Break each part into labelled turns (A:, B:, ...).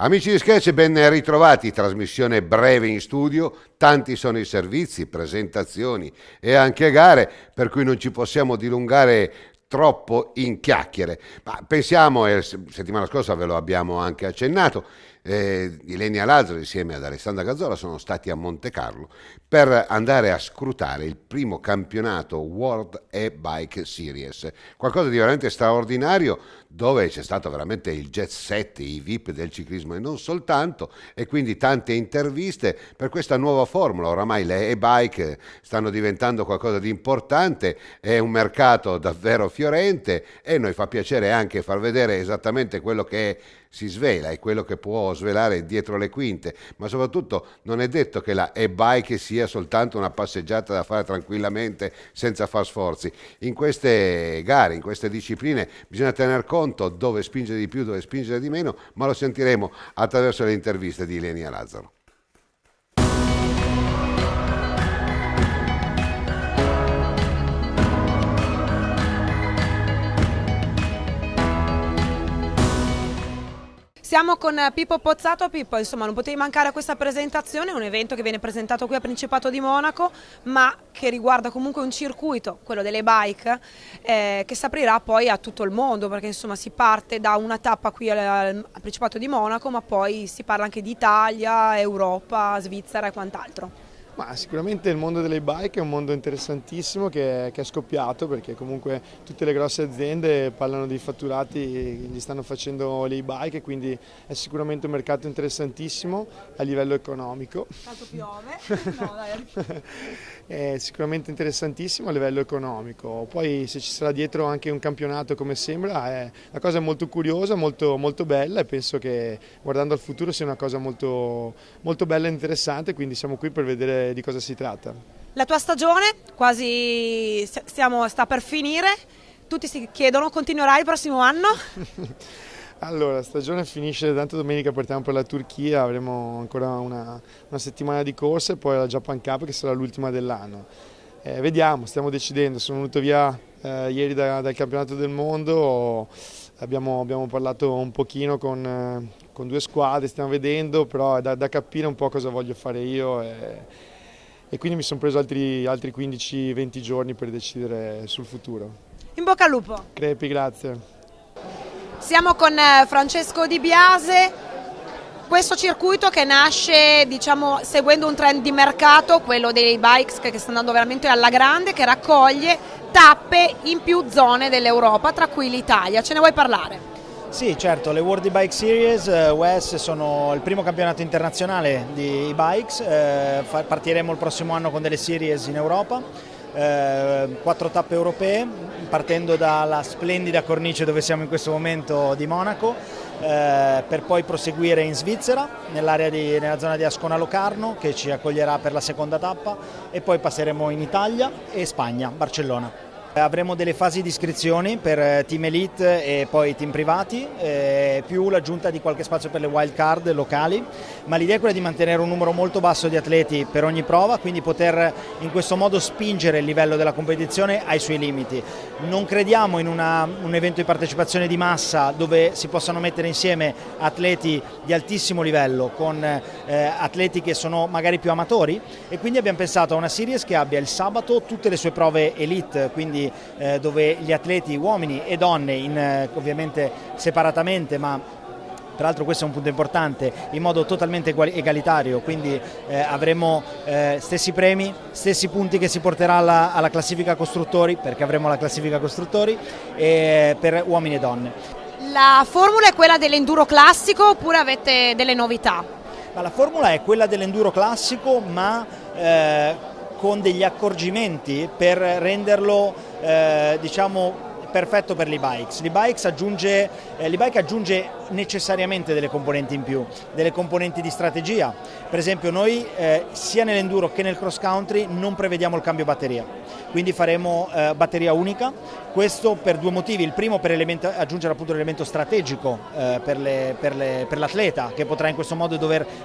A: Amici di Sketch, ben ritrovati, trasmissione breve in studio, tanti sono i servizi, presentazioni e anche gare, per cui non ci possiamo dilungare troppo in chiacchiere, ma pensiamo, e settimana scorsa ve lo abbiamo anche accennato, Ilenia Lazzaro insieme ad Alessandra Gazzola sono stati a Monte Carlo per andare a scrutare il primo campionato World E-Bike Series, qualcosa di veramente straordinario, dove c'è stato veramente il jet set, i VIP del ciclismo e non soltanto, e quindi tante interviste per questa nuova formula. Oramai le e-bike stanno diventando qualcosa di importante, è un mercato davvero fiorente e noi fa piacere anche far vedere esattamente quello che si svela e quello che può svelare dietro le quinte, ma soprattutto non è detto che la e-bike sia soltanto una passeggiata da fare tranquillamente senza far sforzi. In queste gare, in queste discipline bisogna tener conto dove spingere di più, dove spingere di meno, ma lo sentiremo attraverso le interviste di Ilenia Lazzaro.
B: Siamo con Pippo Pozzato. Pippo, insomma, non potevi mancare a questa presentazione, è un evento che viene presentato qui a Principato di Monaco, ma che riguarda comunque un circuito, quello delle bike, che si aprirà poi a tutto il mondo, perché insomma si parte da una tappa qui al Principato di Monaco, ma poi si parla anche di Italia, Europa, Svizzera e quant'altro.
C: Ma sicuramente il mondo delle bike è un mondo interessantissimo che è scoppiato, perché comunque tutte le grosse aziende parlano di fatturati, gli stanno facendo le e-bike, e quindi è sicuramente un mercato interessantissimo a livello economico.
B: Tanto piove? No, dai.
C: È sicuramente interessantissimo a livello economico, poi se ci sarà dietro anche un campionato come sembra, la cosa è molto curiosa, molto, molto bella, e penso che guardando al futuro sia una cosa molto, molto bella e interessante, quindi siamo qui per vedere di cosa si tratta.
B: La tua stagione quasi sta per finire, tutti si chiedono: continuerai il prossimo anno?
C: Allora, la stagione finisce, tanto domenica partiamo per la Turchia, avremo ancora una settimana di corsa e poi la Japan Cup che sarà l'ultima dell'anno. Vediamo, stiamo decidendo, sono venuto via ieri dal campionato del mondo, abbiamo parlato un pochino con due squadre, stiamo vedendo, però è da capire un po' cosa voglio fare io, e quindi mi sono preso altri 15-20 giorni per decidere sul futuro.
B: In bocca al lupo!
C: Crepi, grazie.
B: Siamo con Francesco Di Biase, questo circuito che nasce, diciamo, seguendo un trend di mercato, quello dei bikes che sta andando veramente alla grande, che raccoglie tappe in più zone dell'Europa, tra cui l'Italia. Ce ne vuoi parlare?
D: Sì, certo, le World E-Bike Series WES sono il primo campionato internazionale di e-bikes, partiremo il prossimo anno con delle series in Europa. 4 tappe europee, partendo dalla splendida cornice dove siamo in questo momento di Monaco, per poi proseguire in Svizzera, nella zona di Ascona-Locarno, che ci accoglierà per la seconda tappa, e poi passeremo in Italia e Spagna, Barcellona. Avremo delle fasi di iscrizioni per team elite e poi team privati, più l'aggiunta di qualche spazio per le wild card locali, ma l'idea è quella di mantenere un numero molto basso di atleti per ogni prova, quindi poter in questo modo spingere il livello della competizione ai suoi limiti. Non crediamo in un evento di partecipazione di massa dove si possano mettere insieme atleti di altissimo livello con atleti che sono magari più amatori, e quindi abbiamo pensato a una series che abbia il sabato tutte le sue prove elite, quindi dove gli atleti uomini e donne, ovviamente separatamente, ma peraltro questo è un punto importante, in modo totalmente egalitario, quindi avremo stessi premi, stessi punti che si porterà alla classifica costruttori, perché avremo la classifica costruttori, per uomini e donne.
B: La formula è quella dell'enduro classico oppure avete delle novità?
D: La formula è quella dell'enduro classico, ma con degli accorgimenti per renderlo diciamo perfetto per l'e-bikes. L'e-bike aggiunge necessariamente delle componenti in più, delle componenti di strategia. Per esempio noi sia nell'enduro che nel cross country non prevediamo il cambio batteria, quindi faremo batteria unica, questo per due motivi: il primo per aggiungere appunto l'elemento strategico per l'atleta, che potrà in questo modo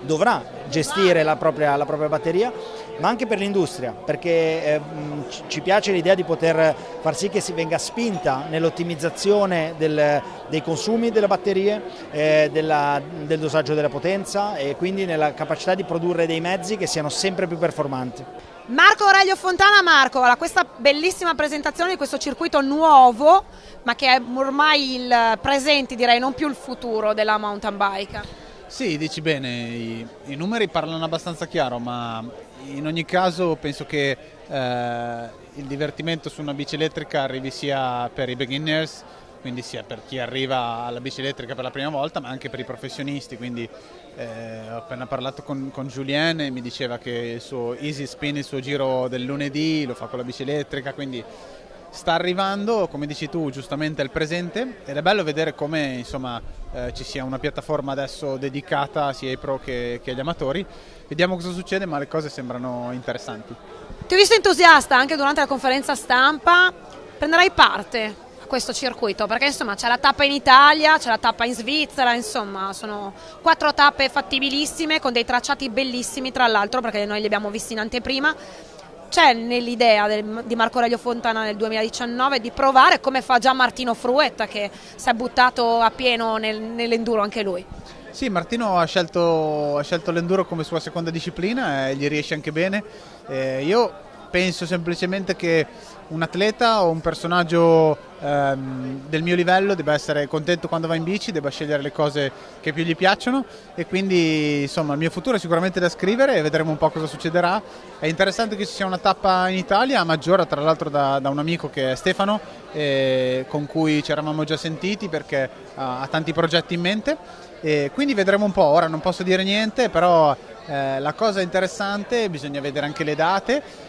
D: dovrà gestire la propria batteria, ma anche per l'industria, perché ci piace l'idea di poter far sì che si venga spinta nell'ottimizzazione dei consumi delle batterie, del dosaggio della potenza e quindi nella capacità di produrre dei mezzi che siano sempre più performanti.
B: Marco Aurelio Fontana, Marco, questa bellissima presentazione di questo circuito nuovo, ma che è ormai il presente, direi, non più il futuro della mountain bike.
E: Sì, dici bene, i numeri parlano abbastanza chiaro, ma in ogni caso penso che il divertimento su una bici elettrica arrivi sia per i beginners, quindi sia per chi arriva alla bici elettrica per la prima volta, ma anche per i professionisti. Quindi ho appena parlato con Julien e mi diceva che il suo easy spin, il suo giro del lunedì lo fa con la bici elettrica, quindi sta arrivando, come dici tu, giustamente al presente, ed è bello vedere come insomma ci sia una piattaforma adesso dedicata sia ai pro che agli amatori. Vediamo cosa succede, ma le cose sembrano interessanti.
B: Ti ho visto entusiasta anche durante la conferenza stampa, prenderai parte a questo circuito perché insomma c'è la tappa in Italia, c'è la tappa in Svizzera, insomma sono 4 tappe fattibilissime con dei tracciati bellissimi tra l'altro, perché noi li abbiamo visti in anteprima. C'è nell'idea di Marco Aurelio Fontana nel 2019 di provare come fa già Martino Fruetta, che si è buttato a pieno nell'enduro anche lui.
E: Sì, Martino ha scelto l'enduro come sua seconda disciplina e gli riesce anche bene. Io penso semplicemente che un atleta o un personaggio del mio livello debba essere contento quando va in bici, debba scegliere le cose che più gli piacciono, e quindi insomma il mio futuro è sicuramente da scrivere e vedremo un po' cosa succederà. È interessante che ci sia una tappa in Italia, a Maggiora, tra l'altro da un amico che è Stefano, con cui ci eravamo già sentiti perché ha tanti progetti in mente, e quindi vedremo un po'. Ora non posso dire niente, però la cosa interessante, bisogna vedere anche le date.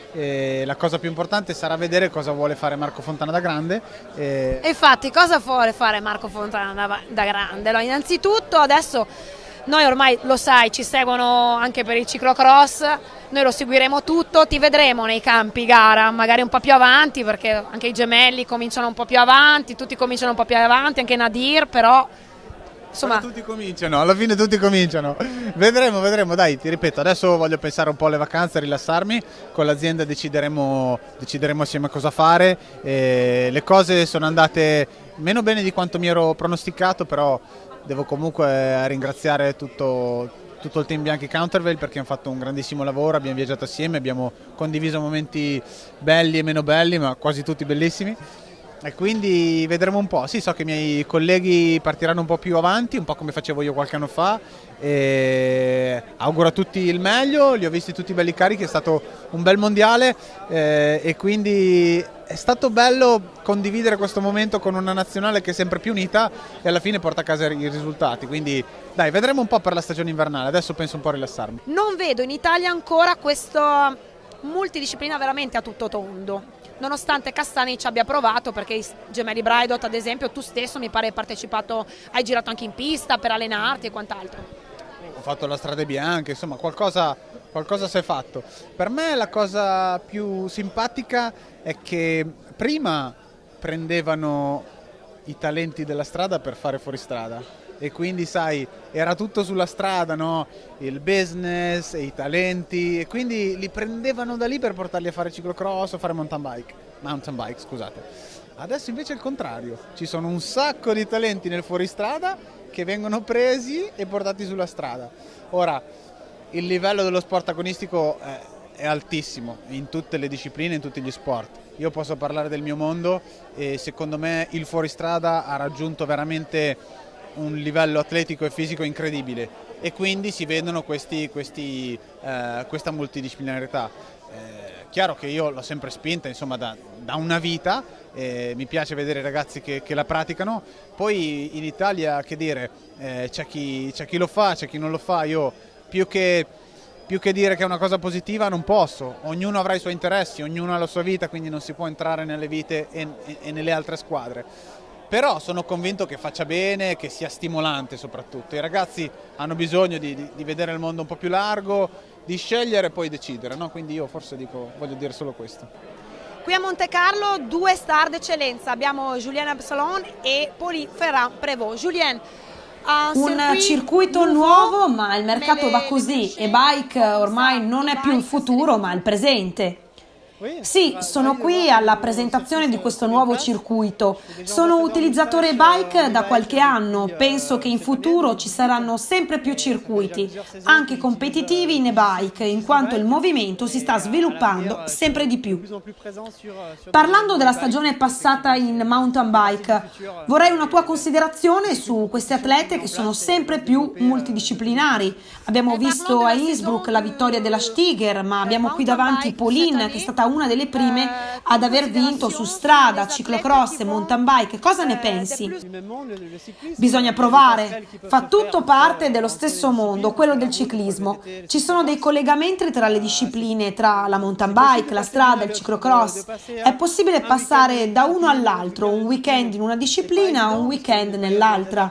E: La cosa più importante sarà vedere cosa vuole fare Marco Fontana da grande.
B: E infatti cosa vuole fare Marco Fontana da grande? Allora, innanzitutto adesso noi ormai lo sai, ci seguono anche per il ciclocross, noi lo seguiremo tutto, ti vedremo nei campi gara, magari un po' più avanti, perché anche i gemelli cominciano un po' più avanti, tutti cominciano un po' più avanti, anche Nadir, però insomma
E: tutti cominciano, alla fine tutti cominciano. Vedremo, dai, ti ripeto, adesso voglio pensare un po' alle vacanze, rilassarmi, con l'azienda decideremo assieme cosa fare. Le cose sono andate meno bene di quanto mi ero pronosticato, però devo comunque ringraziare tutto il team Bianchi Countervail, perché hanno fatto un grandissimo lavoro, abbiamo viaggiato assieme, abbiamo condiviso momenti belli e meno belli, ma quasi tutti bellissimi. E quindi vedremo un po'. Sì, so che i miei colleghi partiranno un po' più avanti, un po' come facevo io qualche anno fa, e auguro a tutti il meglio. Li ho visti tutti belli carichi, è stato un bel mondiale, e quindi è stato bello condividere questo momento con una nazionale che è sempre più unita e alla fine porta a casa i risultati. Quindi dai, vedremo un po' per la stagione invernale, adesso penso un po' a rilassarmi.
B: non vedo in Italia ancora questa multidisciplina veramente a tutto tondo, nonostante Castani ci abbia provato, perché i gemelli Braidot ad esempio, tu stesso mi pare hai partecipato, hai girato anche in pista per allenarti e quant'altro.
E: Ho fatto la strade bianche, insomma qualcosa si è fatto. Per me la cosa più simpatica è che prima prendevano i talenti della strada per fare fuoristrada, e quindi sai, era tutto sulla strada, no? Il business e i talenti, e quindi li prendevano da lì per portarli a fare ciclocross o fare mountain bike, scusate. Adesso invece è il contrario, ci sono un sacco di talenti nel fuoristrada che vengono presi e portati sulla strada. Ora, il livello dello sport agonistico è altissimo in tutte le discipline, in tutti gli sport. Io posso parlare del mio mondo e secondo me il fuoristrada ha raggiunto veramente un livello atletico e fisico incredibile, e quindi si vedono questa multidisciplinarità. Chiaro che io l'ho sempre spinta, insomma, da una vita, mi piace vedere i ragazzi che la praticano. Poi in Italia, che dire, c'è chi lo fa, c'è chi non lo fa. Io più che dire che è una cosa positiva non posso, ognuno avrà i suoi interessi, ognuno ha la sua vita, quindi non si può entrare nelle vite e nelle altre squadre. Però sono convinto che faccia bene, che sia stimolante soprattutto. I ragazzi hanno bisogno di vedere il mondo un po' più largo, di scegliere e poi decidere, no? Quindi io forse voglio dire solo questo.
B: Qui a Monte Carlo 2 star d'eccellenza, abbiamo Julien Absalon e Pauline Ferrand-Prévot. Julien,
F: un circuito nuovo, ma il mercato va così, e bike ormai non è più il futuro ma il presente. Sì, sono qui alla presentazione di questo nuovo circuito. Sono utilizzatore bike da qualche anno. Penso che in futuro ci saranno sempre più circuiti, anche competitivi in e-bike, in quanto il movimento si sta sviluppando sempre di più. Parlando della stagione passata in mountain bike, vorrei una tua considerazione su queste atlete che sono sempre più multidisciplinari. Abbiamo visto a Innsbruck la vittoria della Stiger, ma abbiamo qui davanti Pauline, che è stata una delle prime ad aver vinto su strada, ciclocross e mountain bike. Cosa ne pensi? Bisogna provare. Fa tutto parte dello stesso mondo, quello del ciclismo. Ci sono dei collegamenti tra le discipline, tra la mountain bike, la strada, il ciclocross. È possibile passare da uno all'altro, un weekend in una disciplina, un weekend nell'altra.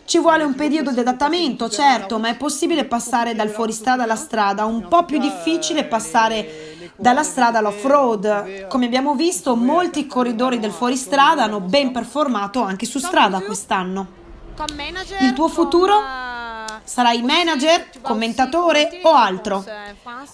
F: Ci vuole un periodo di adattamento, certo, ma è possibile passare dal fuoristrada alla strada, un po' più difficile passare dalla strada all'off-road. Come abbiamo visto, molti corridori del fuoristrada hanno ben performato anche su strada quest'anno. Il tuo futuro? Sarai manager, commentatore o altro?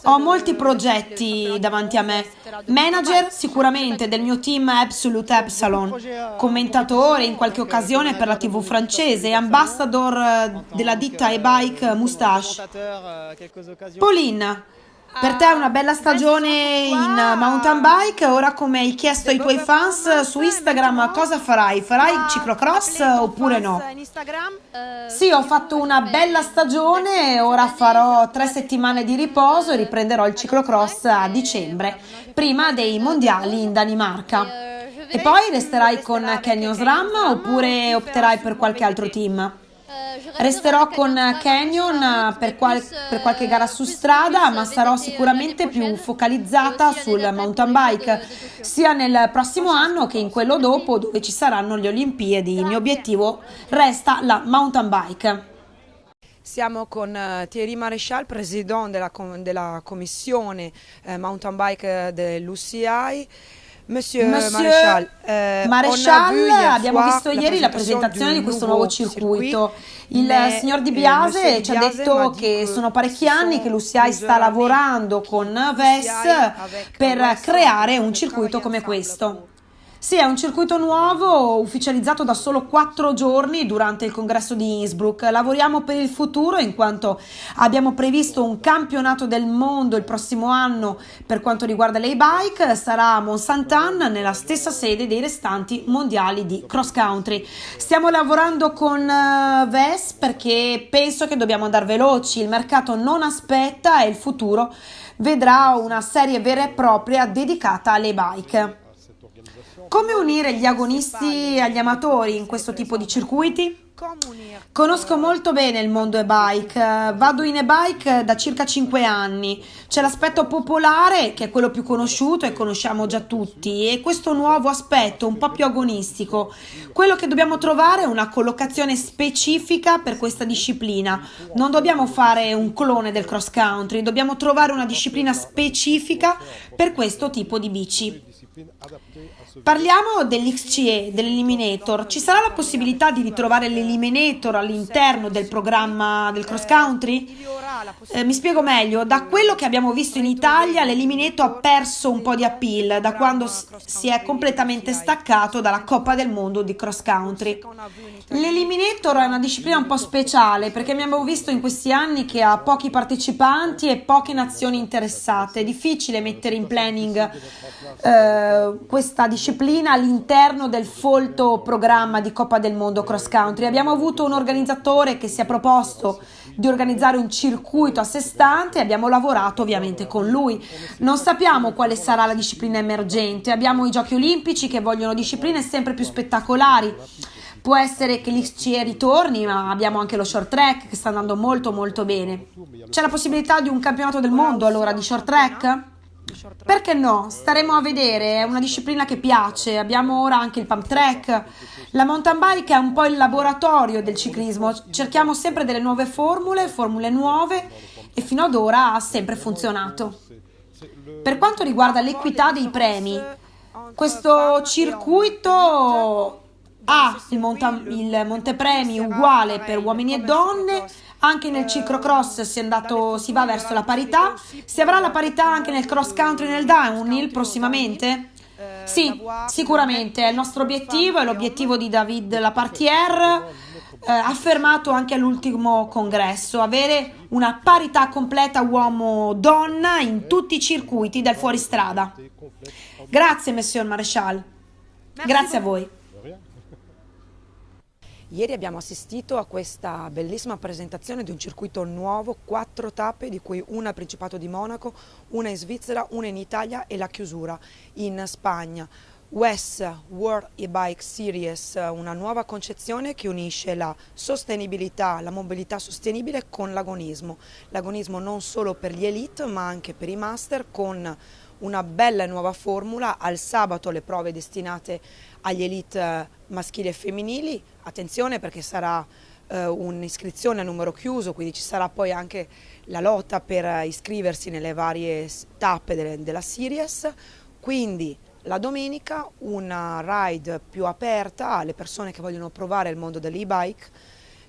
F: Ho molti progetti davanti a me. Manager sicuramente del mio team Absolute Epsilon, commentatore in qualche occasione per la TV francese, ambassador della ditta e-bike Moustache. Pauline, per te è una bella stagione in mountain bike. Ora, come hai chiesto ai tuoi fans su Instagram, cosa farai? Farai ciclocross oppure no? Sì, ho fatto una bella stagione, ora farò 3 settimane di riposo e riprenderò il ciclocross a dicembre, prima dei mondiali in Danimarca. E poi resterai con Canyon SRAM oppure opterai per qualche altro team? Resterò con Canyon per qualche gara su strada, ma sarò sicuramente più focalizzata sul mountain bike, sia nel prossimo anno che in quello dopo, dove ci saranno le Olimpiadi. Il mio obiettivo resta la mountain bike.
B: Siamo con Thierry Maréchal, presidente della commissione mountain bike dell'UCI. Monsieur Maréchal,
F: abbiamo visto ieri la presentazione di questo nuovo circuito. Il signor Di Biase ci ha detto che sono parecchi anni che l'UCI sta lavorando con VES per creare un circuito come questo. Sì, è un circuito nuovo, ufficializzato da solo 4 giorni durante il congresso di Innsbruck. Lavoriamo per il futuro in quanto abbiamo previsto un campionato del mondo il prossimo anno per quanto riguarda le e-bike. Sarà a Mont-Sainte-Anne, nella stessa sede dei restanti mondiali di cross country. Stiamo lavorando con VES perché penso che dobbiamo andare veloci. Il mercato non aspetta e il futuro vedrà una serie vera e propria dedicata alle bike. Come unire gli agonisti agli amatori in questo tipo di circuiti? Conosco molto bene il mondo e-bike, vado in e-bike da circa 5 anni. C'è l'aspetto popolare, che è quello più conosciuto e conosciamo già tutti, e questo nuovo aspetto un po' più agonistico. Quello che dobbiamo trovare è una collocazione specifica per questa disciplina. Non dobbiamo fare un clone del cross country, dobbiamo trovare una disciplina specifica per questo tipo di bici. Parliamo dell'XCE, dell'Eliminator. Ci sarà la possibilità di ritrovare l'Eliminator all'interno del programma del cross country? Mi spiego meglio. Da quello che abbiamo visto in Italia, l'Eliminator ha perso un po' di appeal da quando si è completamente staccato dalla Coppa del Mondo di cross country. L'Eliminator è una disciplina un po' speciale perché abbiamo visto in questi anni che ha pochi partecipanti e poche nazioni interessate. È difficile mettere in planning questa disciplina all'interno del folto programma di Coppa del Mondo cross country. Abbiamo avuto un organizzatore che si è proposto di organizzare un circuito a sé stante e abbiamo lavorato ovviamente con lui. Non sappiamo quale sarà la disciplina emergente. Abbiamo i Giochi Olimpici che vogliono discipline sempre più spettacolari. Può essere che l'XCE ritorni, ma abbiamo anche lo short track che sta andando molto molto bene. C'è la possibilità di un campionato del mondo allora di short track? Perché no? Staremo a vedere, è una disciplina che piace. Abbiamo ora anche il pump track. La mountain bike è un po' il laboratorio del ciclismo. Cerchiamo sempre delle nuove formule nuove e fino ad ora ha sempre funzionato. Per quanto riguarda l'equità dei premi, questo circuito ha il montepremi uguale per uomini e donne, Anche nel ciclocross si va verso la parità. Si avrà la parità anche nel cross country nel downhill prossimamente? Sì, sicuramente, è il nostro obiettivo, è l'obiettivo di David Lapartière, affermato anche all'ultimo congresso, avere una parità completa uomo-donna in tutti i circuiti del fuoristrada. Grazie, Monsieur Maréchal. Grazie a voi.
B: Ieri abbiamo assistito a questa bellissima presentazione di un circuito nuovo, 4 tappe, di cui una al Principato di Monaco, una in Svizzera, una in Italia e la chiusura in Spagna. WES, World E-Bike Series, una nuova concezione che unisce la sostenibilità, la mobilità sostenibile con l'agonismo. L'agonismo non solo per gli elite ma anche per i master, con una bella nuova formula. Al sabato le prove destinate agli elite maschili e femminili. Attenzione, perché sarà un'iscrizione a numero chiuso, quindi ci sarà poi anche la lotta per iscriversi nelle varie tappe della series. Quindi la domenica una ride più aperta alle persone che vogliono provare il mondo dell'e-bike,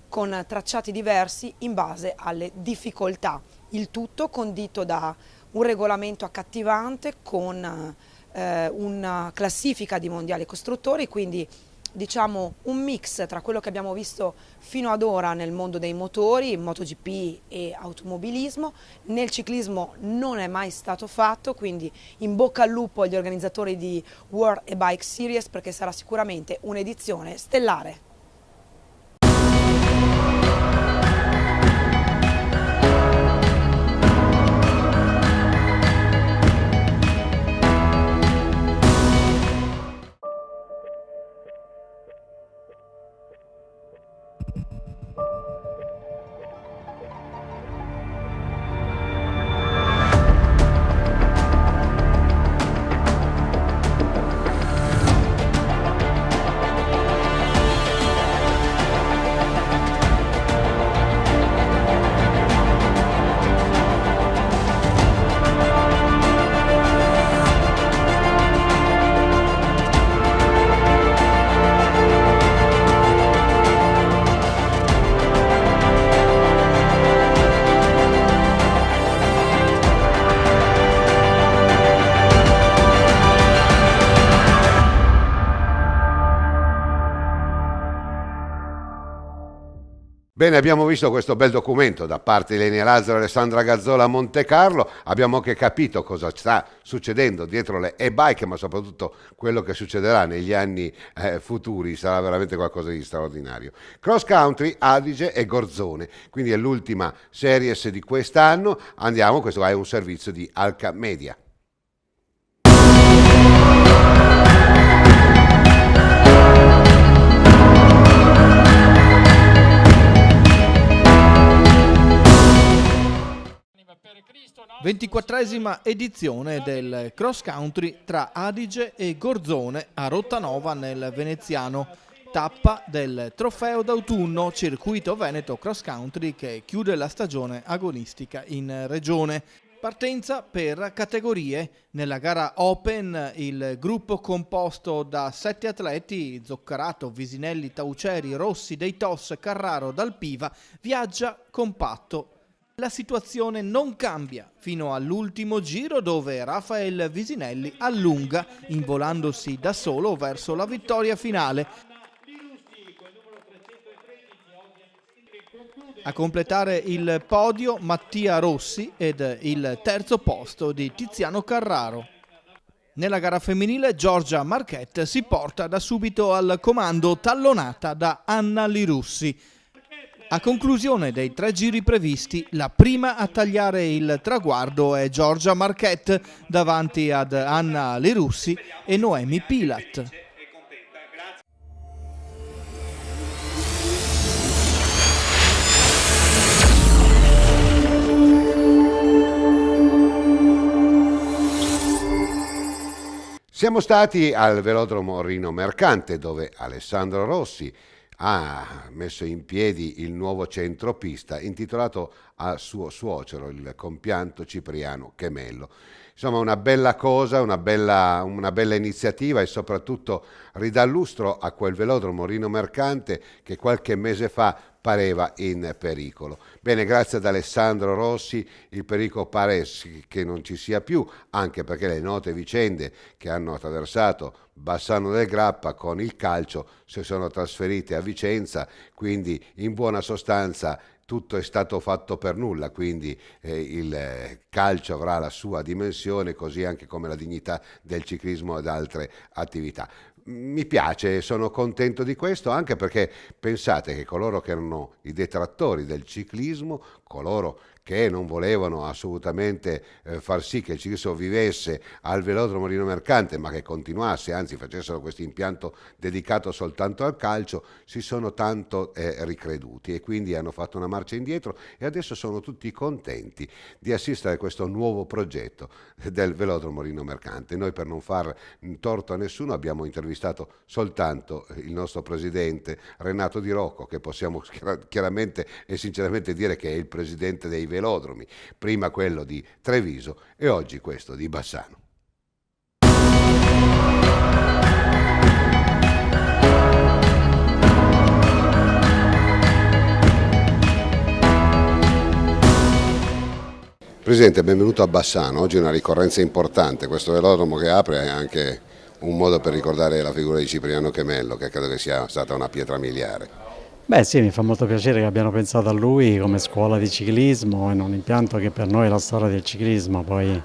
B: con tracciati diversi in base alle difficoltà. Il tutto condito da un regolamento accattivante con una classifica di mondiali costruttori, quindi diciamo un mix tra quello che abbiamo visto fino ad ora nel mondo dei motori, MotoGP e automobilismo. Nel ciclismo non è mai stato fatto, quindi in bocca al lupo agli organizzatori di World E-Bike Series, perché sarà sicuramente un'edizione stellare.
A: Bene, abbiamo visto questo bel documento da parte di Lenia Lazzaro e Alessandra Gazzola a Monte Carlo, abbiamo anche capito cosa sta succedendo dietro le e-bike, ma soprattutto quello che succederà negli anni futuri sarà veramente qualcosa di straordinario. Cross Country, Adige e Gorzone, quindi è l'ultima series di quest'anno. Andiamo, questo è un servizio di Alca Media.
G: Ventiquattresima edizione del cross country tra Adige e Gorzone a Rottanova nel Veneziano, tappa del trofeo d'autunno circuito Veneto cross country che chiude la stagione agonistica in regione. Partenza per categorie. Nella gara Open il gruppo composto da 7 atleti, Zoccarato, Visinelli, Tauceri, Rossi, Dei Tos, Carraro, Dalpiva, viaggia compatto. La situazione non cambia fino all'ultimo giro, dove Rafael Visinelli allunga, involandosi da solo verso la vittoria finale. A completare il podio Mattia Rossi ed il terzo posto di Tiziano Carraro. Nella gara femminile Giorgia Marquette si porta da subito al comando, tallonata da Anna Lirussi. A conclusione dei 3 giri previsti, la prima a tagliare il traguardo è Giorgia Marquette davanti ad Anna Lirussi e Noemi Pilat.
A: Siamo stati al velodromo Rino Mercante, dove Alessandro Rossi ha messo in piedi il nuovo centropista intitolato al suo suocero, il compianto Cipriano Chemello. Insomma, una bella cosa, una bella iniziativa, e soprattutto ridà lustro a quel velodromo Rino Mercante che qualche mese fa pareva in pericolo. Bene, grazie ad Alessandro Rossi il pericolo pare che non ci sia più, anche perché le note vicende che hanno attraversato Bassano del Grappa con il calcio si sono trasferite a Vicenza, quindi in buona sostanza tutto è stato fatto per nulla, quindi il calcio avrà la sua dimensione, così anche come la dignità del ciclismo ed altre attività. Mi piace, sono contento di questo, anche perché pensate che coloro che erano i detrattori del ciclismo, coloro che non volevano assolutamente far sì che il ciclismo vivesse al velodromo Rino Mercante, ma che continuasse, anzi facessero questo impianto dedicato soltanto al calcio, si sono tanto ricreduti e quindi hanno fatto una marcia indietro e adesso sono tutti contenti di assistere a questo nuovo progetto del velodromo Rino Mercante. Noi, per non far torto a nessuno, abbiamo intervistato soltanto il nostro presidente Renato Di Rocco, che possiamo chiaramente e sinceramente dire che è il presidente dei velodromi, prima quello di Treviso e oggi questo di Bassano. Presidente, benvenuto a Bassano. Oggi è una ricorrenza importante, questo velodromo che apre è anche un modo per ricordare la figura di Cipriano Chemello, che credo che sia stata una pietra miliare.
H: Beh sì, mi fa molto piacere che abbiano pensato a lui come scuola di ciclismo, in un impianto che per noi è la storia del ciclismo, poi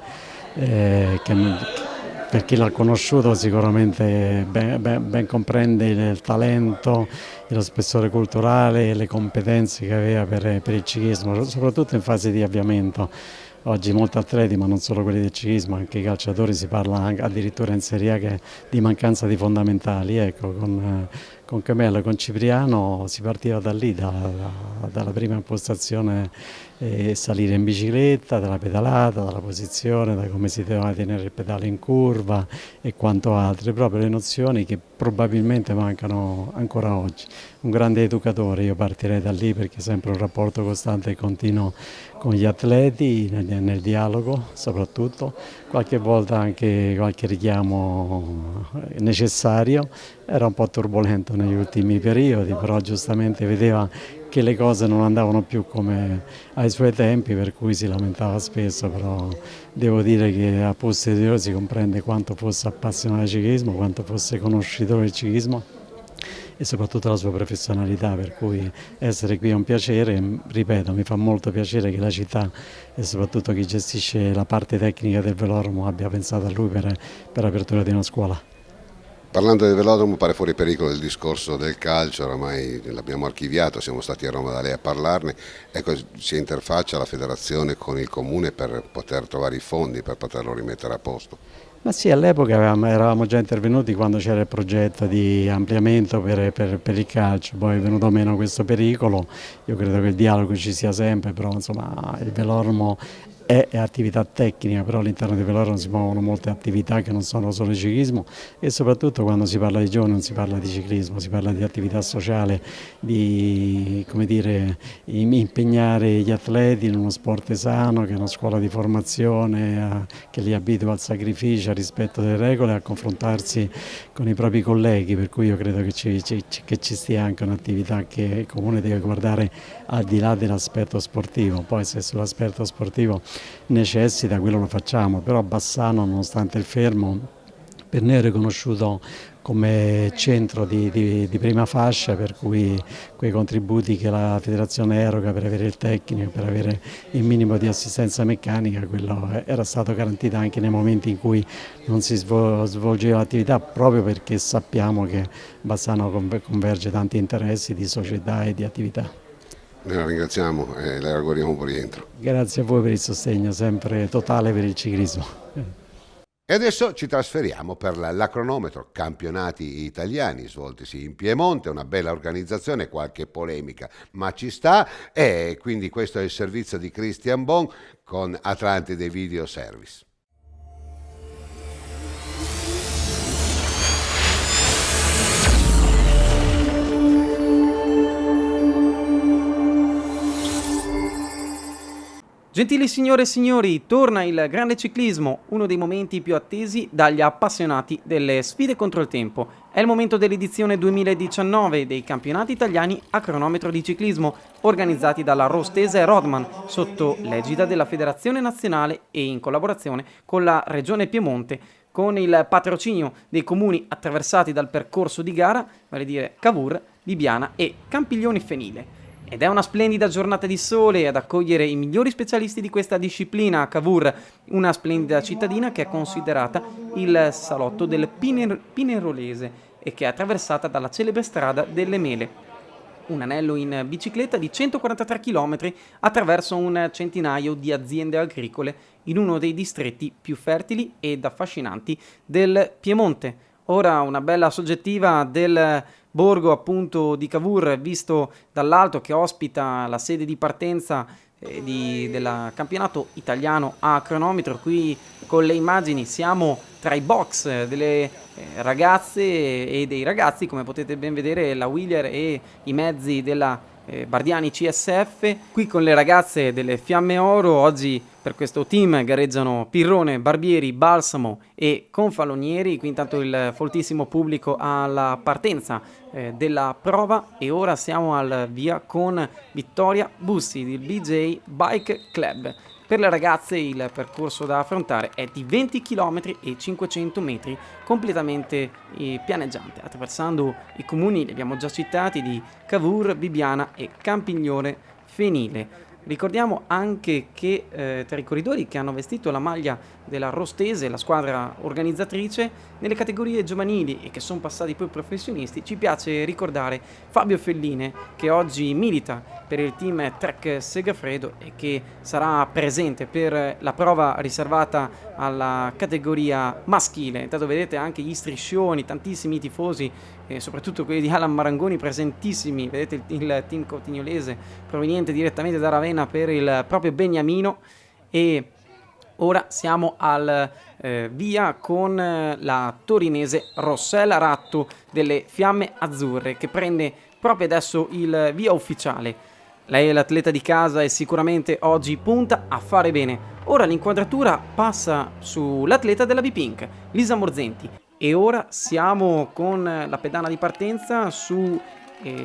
H: per chi l'ha conosciuto sicuramente ben comprende il talento, lo spessore culturale e le competenze che aveva per il ciclismo, soprattutto in fase di avviamento. Oggi molti atleti, ma non solo quelli del ciclismo, anche i calciatori, si parla addirittura in Serie A di mancanza di fondamentali. Ecco, con Chemello e con Cipriano si partiva da lì, dalla prima impostazione, salire in bicicletta, dalla pedalata, dalla posizione, da come si doveva tenere il pedale in curva e quanto altre, proprio le nozioni che probabilmente mancano ancora oggi. Un grande educatore, io partirei da lì, perché è sempre un rapporto costante e continuo con gli atleti, nel dialogo soprattutto, qualche volta anche qualche richiamo necessario. Era un po' turbolento negli ultimi periodi, però giustamente vedeva che le cose non andavano più come ai suoi tempi, per cui si lamentava spesso, però devo dire che a posteriori si comprende quanto fosse appassionato al ciclismo, quanto fosse conoscitore del ciclismo e soprattutto la sua professionalità, per cui essere qui è un piacere. Ripeto, mi fa molto piacere che la città e soprattutto chi gestisce la parte tecnica del velodromo abbia pensato a lui per l'apertura di una scuola.
A: Parlando del velodromo, pare fuori pericolo il discorso del calcio, oramai l'abbiamo archiviato, siamo stati a Roma da lei a parlarne. Ecco, si interfaccia la federazione con il comune per poter trovare i fondi per poterlo rimettere a posto?
H: Ma sì, all'epoca eravamo già intervenuti quando c'era il progetto di ampliamento per il calcio, poi è venuto meno questo pericolo. Io credo che il dialogo ci sia sempre, però insomma il velodromo è attività tecnica, però all'interno del velodromo si muovono molte attività che non sono solo ciclismo, e soprattutto quando si parla di giovani non si parla di ciclismo, si parla di attività sociale, di, come dire, impegnare gli atleti in uno sport sano, che è una scuola di formazione che li abitua al sacrificio, al rispetto delle regole, a confrontarsi con i propri colleghi, per cui io credo che ci stia anche un'attività che il comune deve guardare al di là dell'aspetto sportivo. Poi se sull'aspetto sportivo necessita, quello lo facciamo, però Bassano, nonostante il fermo, per noi è riconosciuto come centro di prima fascia, per cui quei contributi che la federazione eroga per avere il tecnico, per avere il minimo di assistenza meccanica, quello era stato garantito anche nei momenti in cui non si svolgeva l'attività, proprio perché sappiamo che Bassano converge tanti interessi di società e di attività.
A: Noi la ringraziamo e le auguriamo un buon rientro.
H: Grazie a voi per il sostegno sempre totale per il ciclismo.
A: E adesso ci trasferiamo per la cronometro, campionati italiani svoltisi in Piemonte, una bella organizzazione, qualche polemica, ma ci sta, e quindi questo è il servizio di Christian Bon con Atlantide Video Service.
I: Gentili signore e signori, torna il grande ciclismo, uno dei momenti più attesi dagli appassionati delle sfide contro il tempo. È il momento dell'edizione 2019 dei campionati italiani a cronometro di ciclismo, organizzati dalla Rostese Rodman, sotto l'egida della Federazione Nazionale e in collaborazione con la Regione Piemonte, con il patrocinio dei comuni attraversati dal percorso di gara, vale a dire Cavour, Bibbiana e Campiglioni Fenile. Ed è una splendida giornata di sole ad accogliere i migliori specialisti di questa disciplina a Cavour, una splendida cittadina che è considerata il salotto del Pinerolese e che è attraversata dalla celebre strada delle Mele. Un anello in bicicletta di 143 km attraverso un centinaio di aziende agricole in uno dei distretti più fertili ed affascinanti del Piemonte. Ora una bella soggettiva del borgo appunto di Cavour, visto dall'alto, che ospita la sede di partenza del campionato italiano a cronometro. Qui con le immagini siamo tra i box delle ragazze e dei ragazzi, come potete ben vedere la Wheeler e i mezzi della Bardiani CSF. Qui con le ragazze delle Fiamme Oro, oggi per questo team gareggiano Pirrone, Barbieri, Balsamo e Confalonieri. Qui intanto il foltissimo pubblico alla partenza della prova, e ora siamo al via con Vittoria Bussi del BJ Bike Club. Per le ragazze il percorso da affrontare è di 20 km e 500 metri, completamente pianeggiante, attraversando i comuni, li abbiamo già citati, di Cavour, Bibbiana e Campiglione Fenile. Ricordiamo anche che tra i corridori che hanno vestito la maglia della Rostese, la squadra organizzatrice, nelle categorie giovanili e che sono passati poi professionisti, ci piace ricordare Fabio Felline, che oggi milita per il team Trek Segafredo e che sarà presente per la prova riservata alla categoria maschile. Intanto vedete anche gli striscioni, tantissimi tifosi, soprattutto quelli di Alan Marangoni presentissimi. Vedete il team cotignolese proveniente direttamente da Ravenna per il proprio Beniamino. E ora siamo al via con la torinese Rossella Ratto delle Fiamme Azzurre, che prende proprio adesso il via ufficiale. Lei è l'atleta di casa e sicuramente oggi punta a fare bene. Ora l'inquadratura passa sull'atleta della B-Pink, Lisa Morzenti. E ora siamo con la pedana di partenza su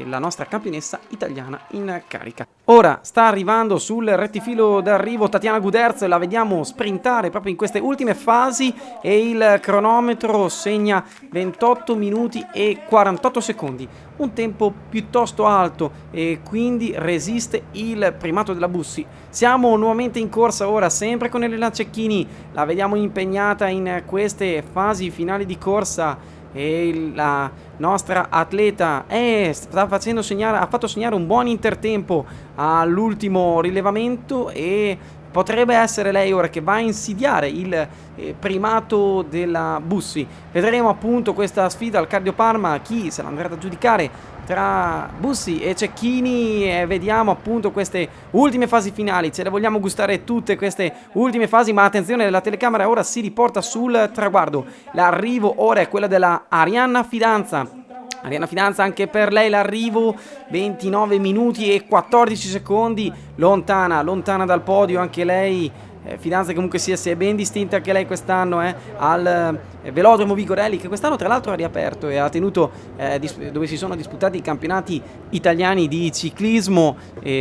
I: la nostra campionessa italiana in carica. Ora sta arrivando sul rettifilo d'arrivo Tatiana Guderzo, la vediamo sprintare proprio in queste ultime fasi e il cronometro segna 28 minuti e 48 secondi, un tempo piuttosto alto, e quindi resiste il primato della Bussi. Siamo nuovamente in corsa ora, sempre con Elena Cecchini, la vediamo impegnata in queste fasi finali di corsa, e la nostra atleta ha fatto segnare un buon intertempo all'ultimo rilevamento, e potrebbe essere lei ora che va a insidiare il primato della Bussi. Vedremo appunto questa sfida al Cardio Parma, chi se la andrà ad aggiudicare tra Bussi e Cecchini, e vediamo appunto queste ultime fasi finali. Ce le vogliamo gustare tutte queste ultime fasi, ma attenzione, la telecamera ora si riporta sul traguardo. L'arrivo ora è quella della Arianna Fidanza. Arianna Fidanza, anche per lei l'arrivo 29 minuti e 14 secondi, lontana dal podio anche lei. Fidanza comunque si è ben distinta anche lei quest'anno al Velodromo Vigorelli, che quest'anno tra l'altro ha riaperto e ha tenuto dove si sono disputati i campionati italiani di ciclismo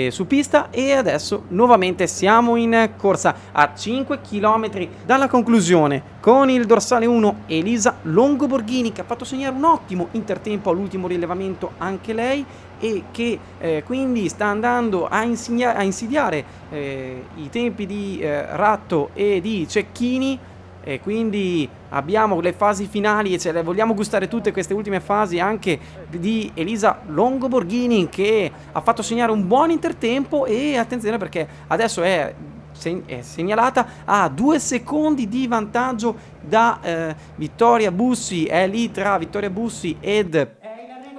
I: su pista, e adesso nuovamente siamo in corsa a 5 km dalla conclusione con il dorsale 1 Elisa Longoborghini, che ha fatto segnare un ottimo intertempo all'ultimo rilevamento anche lei, e che quindi sta andando a insidiare i tempi di Ratto e di Cecchini. E quindi abbiamo le fasi finali e ce le vogliamo gustare tutte queste ultime fasi anche di Elisa Longoborghini, che ha fatto segnare un buon intertempo, e attenzione perché adesso è segnalata a 2 secondi di vantaggio da Vittoria Bussi. È lì tra Vittoria Bussi ed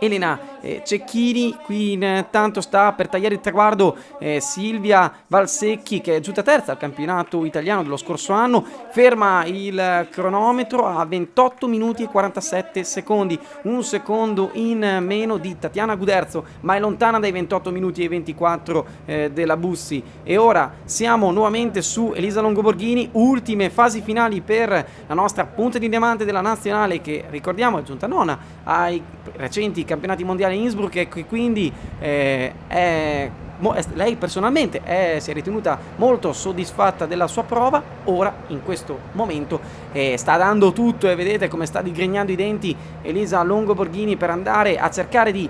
I: Elena Cecchini. Qui intanto sta per tagliare il traguardo Silvia Valsecchi, che è giunta terza al campionato italiano dello scorso anno, ferma il cronometro a 28 minuti e 47 secondi, un secondo in meno di Tatiana Guderzo, ma è lontana dai 28 minuti e 24 della Bussi. E ora siamo nuovamente su Elisa Longoborghini, ultime fasi finali per la nostra punta di diamante della nazionale, che ricordiamo è giunta nona ai recenti campionati mondiali in Innsbruck, e che quindi lei personalmente si è ritenuta molto soddisfatta della sua prova. Ora in questo momento sta dando tutto, e vedete come sta digrignando i denti Elisa Longoborghini per andare a cercare di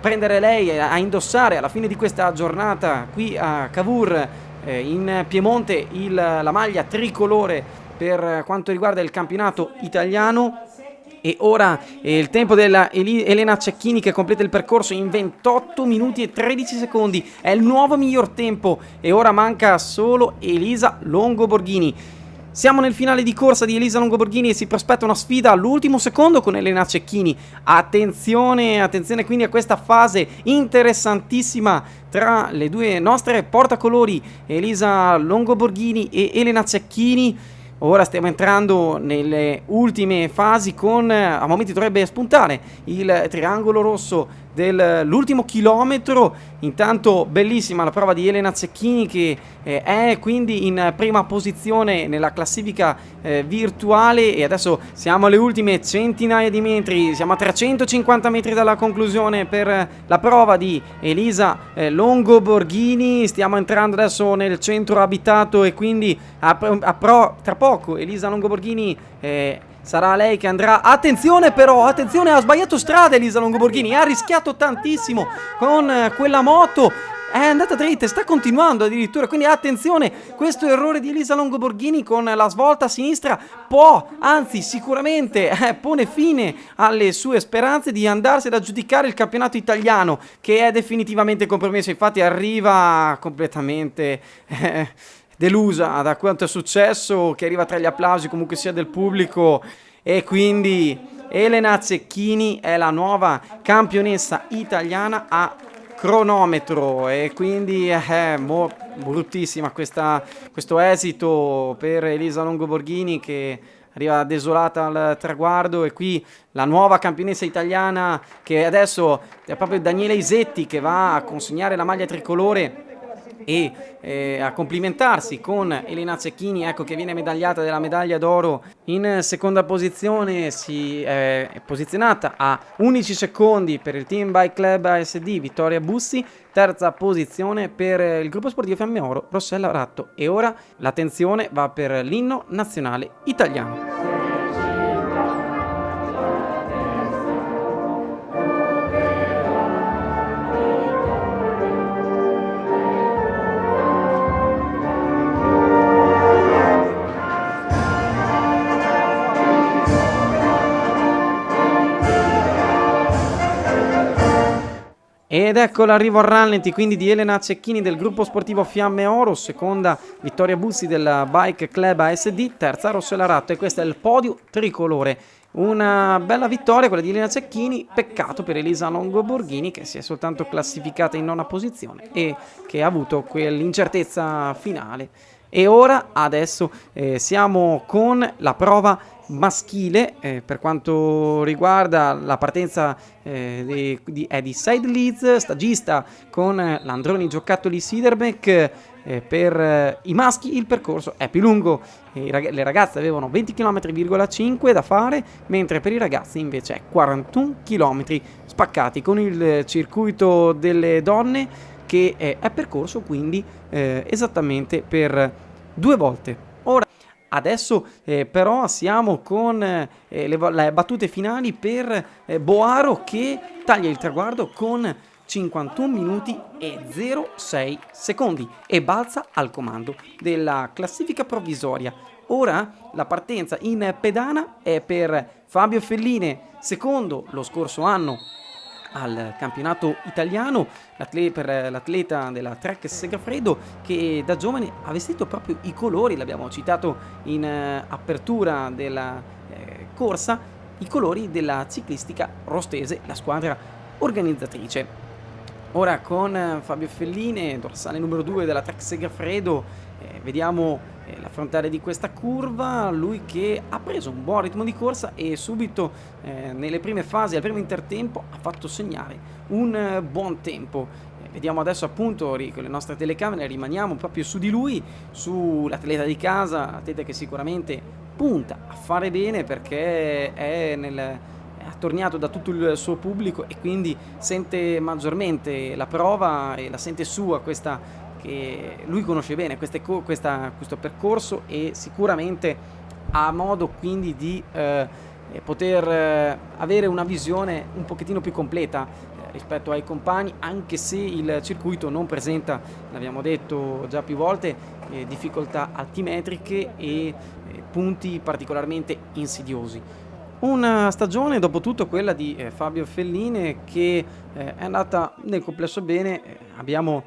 I: prendere lei a indossare alla fine di questa giornata qui a Cavour in Piemonte la maglia tricolore per quanto riguarda il campionato italiano. E ora il tempo della Elena Cecchini, che completa il percorso in 28 minuti e 13 secondi, è il nuovo miglior tempo, e ora manca solo Elisa Longoborghini. Siamo nel finale di corsa di Elisa Longoborghini e si prospetta una sfida all'ultimo secondo con Elena Cecchini. Attenzione quindi a questa fase interessantissima tra le due nostre portacolori, Elisa Longoborghini e Elena Cecchini. Ora stiamo entrando nelle ultime fasi con, a momenti dovrebbe spuntare il triangolo rosso dell'ultimo chilometro. Intanto bellissima la prova di Elena Cecchini, che è quindi in prima posizione nella classifica virtuale, e adesso siamo alle ultime centinaia di metri, siamo a 350 metri dalla conclusione per la prova di Elisa Longoborghini. Stiamo entrando adesso nel centro abitato, e quindi tra poco Elisa Longoborghini sarà lei che andrà. Attenzione, ha sbagliato strada Elisa Longoborghini, ha rischiato tantissimo con quella moto, è andata dritta e sta continuando addirittura, quindi attenzione, questo errore di Elisa Longoborghini con la svolta a sinistra sicuramente pone fine alle sue speranze di andarsi ad aggiudicare il campionato italiano, che è definitivamente compromesso. Infatti arriva completamente delusa da quanto è successo, che arriva tra gli applausi comunque sia del pubblico, e quindi Elena Cecchini è la nuova campionessa italiana a cronometro, e quindi è bruttissima questo esito per Elisa Longoborghini, che arriva desolata al traguardo. E qui la nuova campionessa italiana, che adesso è proprio Daniela Isetti che va a consegnare la maglia tricolore e a complimentarsi con Elena Cecchini, ecco, che viene medagliata della medaglia d'oro. In seconda posizione si è posizionata a 11 secondi per il Team Bike Club ASD Vittoria Bussi, terza posizione per il gruppo sportivo Fiamme Oro Rossella Ratto. E ora l'attenzione va per l'inno nazionale italiano. Ed ecco l'arrivo al rallenti quindi di Elena Cecchini del gruppo sportivo Fiamme Oro, seconda Vittoria Bussi del Bike Club ASD, terza Rossella Ratto, e questo è il podio tricolore. Una bella vittoria quella di Elena Cecchini, peccato per Elisa Longoborghini, che si è soltanto classificata in nona posizione e che ha avuto quell'incertezza finale. E ora adesso siamo con la prova maschile per quanto riguarda la partenza di Eddie Seidlitz, stagista con l'Androni Giocattoli Siderbeck. Per i maschi il percorso è più lungo, le ragazze avevano 20,5 km da fare, mentre per i ragazzi invece è 41 km spaccati, con il circuito delle donne che è percorso quindi esattamente per 2 volte. Ora adesso però siamo con le battute finali per Boaro, che taglia il traguardo con 51 minuti e 06 secondi e balza al comando della classifica provvisoria. Ora la partenza in pedana è per Fabio Felline, secondo lo scorso anno al campionato italiano, per l'atleta della Trek Segafredo, che da giovane ha vestito proprio i colori, l'abbiamo citato in apertura della corsa, i colori della ciclistica rostese, la squadra organizzatrice. Ora con Fabio Felline, dorsale numero 2 della Trek Segafredo, vediamo l'affrontare di questa curva, lui che ha preso un buon ritmo di corsa e subito nelle prime fasi, al primo intertempo, ha fatto segnare un buon tempo. Vediamo adesso appunto con le nostre telecamere, rimaniamo proprio su di lui, sull'atleta di casa, atleta che sicuramente punta a fare bene perché è attorniato da tutto il suo pubblico e quindi sente maggiormente la prova e la sente sua questa, che lui conosce bene questo percorso e sicuramente ha modo quindi di poter avere una visione un pochettino più completa rispetto ai compagni, anche se il circuito non presenta, l'abbiamo detto già più volte, difficoltà altimetriche e punti particolarmente insidiosi. Una stagione dopo tutto quella di Fabio Felline che è andata nel complesso bene. Andiamo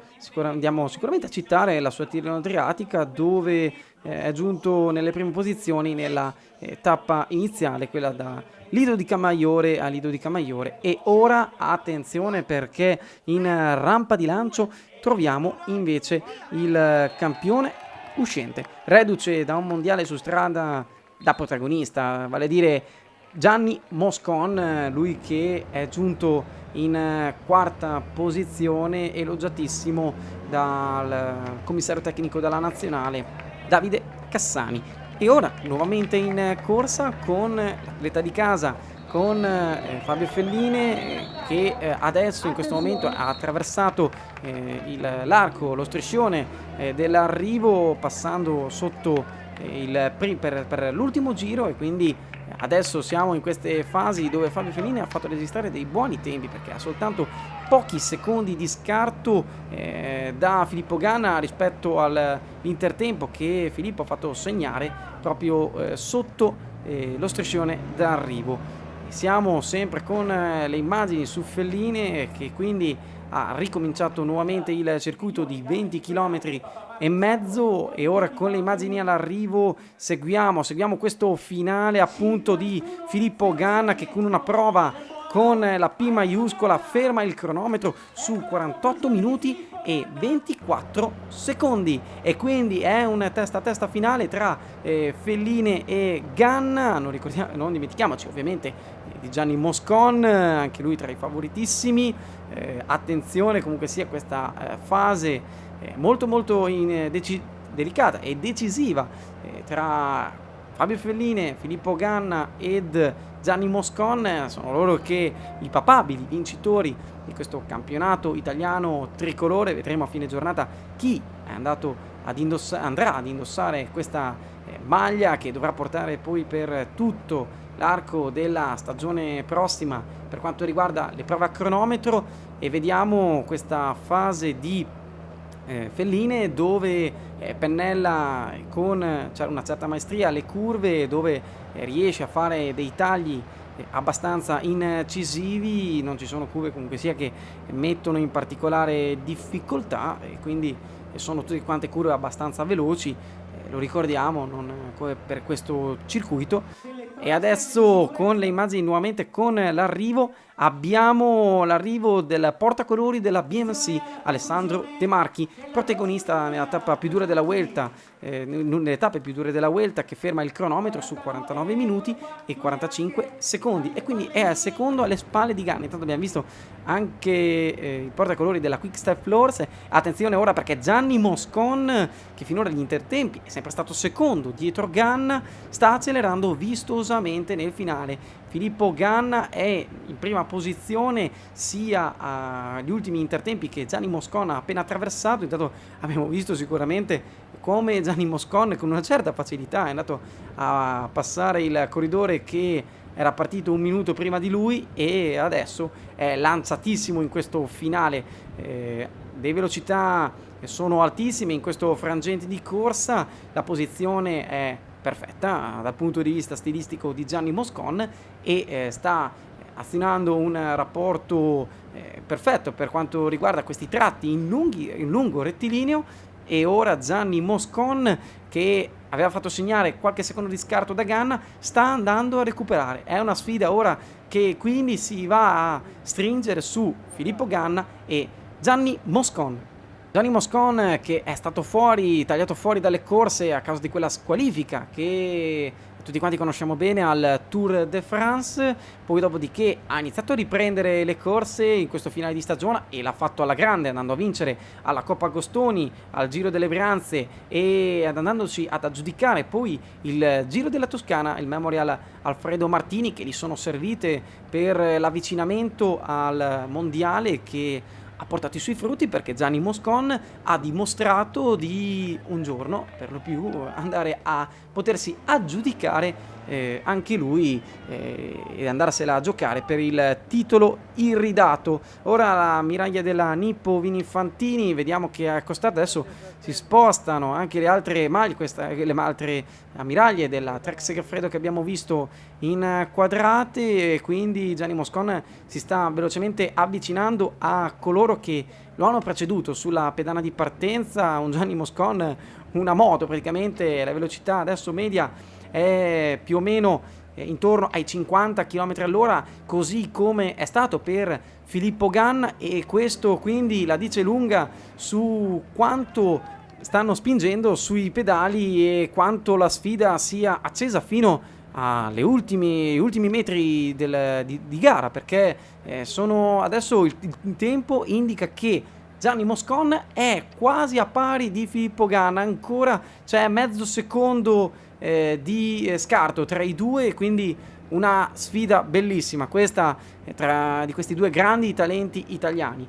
I: sicuramente a citare la sua Tirreno Adriatica, dove è giunto nelle prime posizioni nella tappa iniziale, quella da Lido di Camaiore a Lido di Camaiore. E ora attenzione, perché in rampa di lancio troviamo invece il campione uscente, reduce da un mondiale su strada da protagonista, vale a dire Gianni Moscon, lui che è giunto in quarta posizione, elogiatissimo dal commissario tecnico della nazionale Davide Cassani. E ora nuovamente in corsa con l'atleta di casa, con Fabio Felline, che adesso in questo momento ha attraversato l'arco, lo striscione dell'arrivo, passando sotto per l'ultimo giro, e quindi adesso siamo in queste fasi dove Fabio Felline ha fatto registrare dei buoni tempi, perché ha soltanto pochi secondi di scarto da Filippo Ganna rispetto all'intertempo che Filippo ha fatto segnare proprio sotto lo striscione d'arrivo. Siamo sempre con le immagini su Felline, che quindi ha ricominciato nuovamente il circuito di 20 km e mezzo, e ora con le immagini all'arrivo seguiamo questo finale appunto di Filippo Ganna, che con una prova con la P maiuscola ferma il cronometro su 48 minuti e 24 secondi, e quindi è un testa a testa finale tra Felline e Ganna. Non dimentichiamoci ovviamente di Gianni Moscon, anche lui tra i favoritissimi. Attenzione comunque sia questa fase molto delicata e decisiva tra Fabio Felline, Filippo Ganna ed Gianni Moscon. Sono loro che i papabili vincitori di questo campionato italiano tricolore. Vedremo a fine giornata chi è andrà ad indossare questa maglia, che dovrà portare poi per tutto l'arco della stagione prossima per quanto riguarda le prove a cronometro. E vediamo questa fase di Felline, dove pennella con una certa maestria le curve, dove riesce a fare dei tagli abbastanza incisivi. Non ci sono curve comunque sia che mettono in particolare difficoltà, e quindi sono tutte quante curve abbastanza veloci, lo ricordiamo, non come per questo circuito. E adesso con le immagini nuovamente con l'arrivo, abbiamo l'arrivo del portacolori della BMC, Alessandro De Marchi, protagonista nella tappa più dura della Vuelta, nelle tappe più dure della Vuelta, che ferma il cronometro su 49 minuti e 45 secondi, e quindi è al secondo alle spalle di Ganna. Intanto abbiamo visto anche il portacolori della Quick Step Floors. Attenzione ora, perché Gianni Moscon, che finora agli intertempi è sempre stato secondo dietro Ganna, sta accelerando vistosamente nel finale. Filippo Ganna è in prima posizione sia agli ultimi intertempi che Gianni Moscon ha appena attraversato. Intanto abbiamo visto sicuramente come Gianni Moscon con una certa facilità è andato a passare il corridore che era partito un minuto prima di lui, e adesso è lanciatissimo in questo finale. Le velocità sono altissime in questo frangente di corsa, la posizione è perfetta dal punto di vista stilistico di Gianni Moscon, e sta azionando un rapporto perfetto per quanto riguarda questi tratti in lungo rettilineo. E ora Gianni Moscon, che aveva fatto segnare qualche secondo di scarto da Ganna, sta andando a recuperare. È una sfida ora che quindi si va a stringere su Filippo Ganna e Gianni Moscon. Gianni Moscon che è stato tagliato fuori dalle corse a causa di quella squalifica che tutti quanti conosciamo bene al Tour de France, poi dopodiché ha iniziato a riprendere le corse in questo finale di stagione e l'ha fatto alla grande, andando a vincere alla Coppa Agostoni, al Giro delle Brianze e andandoci ad aggiudicare poi il Giro della Toscana, il Memorial Alfredo Martini, che gli sono servite per l'avvicinamento al mondiale, che ha portato i suoi frutti, perché Gianni Moscon ha dimostrato di un giorno, per lo più, andare a potersi aggiudicare anche lui e andarsela a giocare per il titolo irridato. Ora la miraglia della Nippo Vini-Fantini, vediamo che a costata adesso si spostano anche le altre maglie, le altre ammiraglie della Trek Segafredo che abbiamo visto inquadrate, e quindi Gianni Moscon si sta velocemente avvicinando a coloro che lo hanno preceduto sulla pedana di partenza. Un Gianni Moscon, una moto praticamente, la velocità adesso media è più o meno intorno ai 50 km all'ora, così come è stato per Filippo Ganna, e questo quindi la dice lunga su quanto stanno spingendo sui pedali e quanto la sfida sia accesa fino agli ultimi metri di gara, perché sono adesso il tempo indica che Gianni Moscon è quasi a pari di Filippo Ganna, ancora c'è mezzo secondo di scarto tra i due, quindi una sfida bellissima questa di questi due grandi talenti italiani.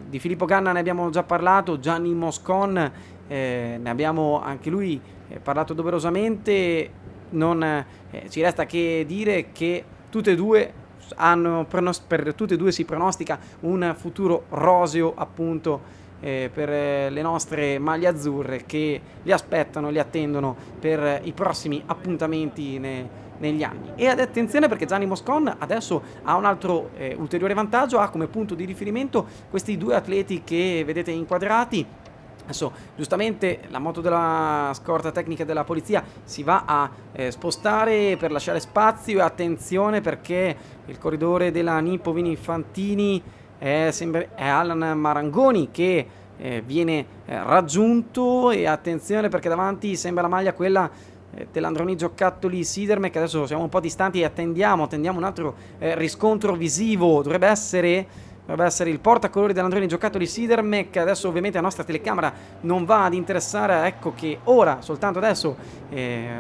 I: Di Filippo Ganna ne abbiamo già parlato, Gianni Moscon ne abbiamo anche lui parlato doverosamente, non ci resta che dire che tutte e due per tutte e due si pronostica un futuro roseo, appunto, per le nostre maglie azzurre, che li aspettano, li attendono per i prossimi appuntamenti negli anni. E attenzione, perché Gianni Moscon adesso ha un altro ulteriore vantaggio, ha come punto di riferimento questi due atleti che vedete inquadrati. Adesso giustamente la moto della scorta tecnica della polizia si va a spostare per lasciare spazio, e attenzione perché il corridore della Nippo Vini-Fantini è Alan Marangoni che viene raggiunto, e attenzione perché davanti sembra la maglia quella dell'Androni Giocattoli Sidermec. Adesso siamo un po' distanti e attendiamo un altro riscontro visivo, dovrebbe essere il portacolori dell'Androni Giocattoli Sidermec. Adesso ovviamente la nostra telecamera non va ad interessare, ecco che ora, soltanto adesso,